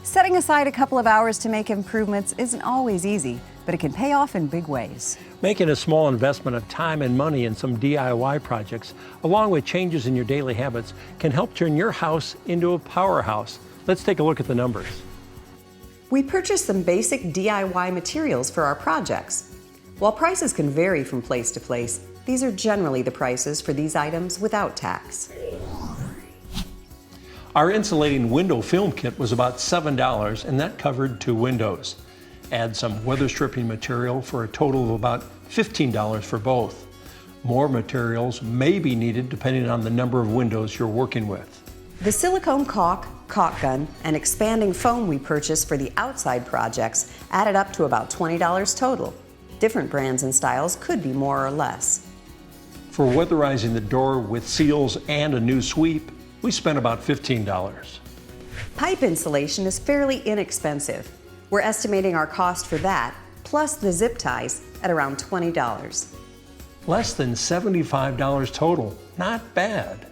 Setting aside a couple of hours to make improvements isn't always easy, but it can pay off in big ways. Making a small investment of time and money in some DIY projects, along with changes in your daily habits, can help turn your house into a powerhouse. Let's take a look at the numbers. We purchased some basic DIY materials for our projects. While prices can vary from place to place, these are generally the prices for these items without tax. Our insulating window film kit was about $7, and that covered 2 windows. Add some weather stripping material for a total of about $15 for both. More materials may be needed depending on the number of windows you're working with. The silicone caulk gun, and expanding foam we purchased for the outside projects added up to about $20 total. Different brands and styles could be more or less. For weatherizing the door with seals and a new sweep, we spent about $15. Pipe insulation is fairly inexpensive. We're estimating our cost for that, plus the zip ties, at around $20. Less than $75 total. Not bad.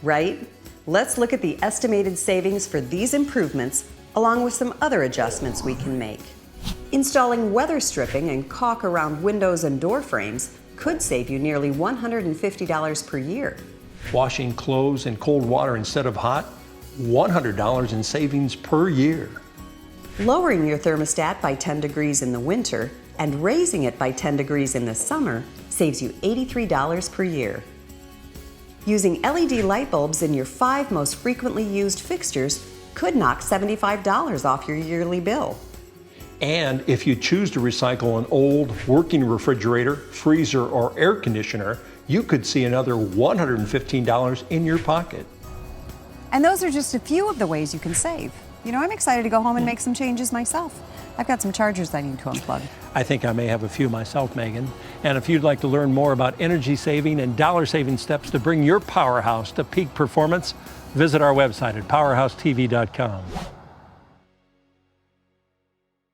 Right? Let's look at the estimated savings for these improvements, along with some other adjustments we can make. Installing weather stripping and caulk around windows and door frames could save you nearly $150 per year. Washing clothes in cold water instead of hot, $100 in savings per year. Lowering your thermostat by 10 degrees in the winter and raising it by 10 degrees in the summer saves you $83 per year. Using LED light bulbs in your 5 most frequently used fixtures could knock $75 off your yearly bill. And if you choose to recycle an old working refrigerator, freezer, or air conditioner, you could see another $115 in your pocket. And those are just a few of the ways you can save. You know, I'm excited to go home and make some changes myself. I've got some chargers I need to unplug. I think I may have a few myself, Megan. And if you'd like to learn more about energy saving and dollar saving steps to bring your powerhouse to peak performance, visit our website at powerhousetv.com.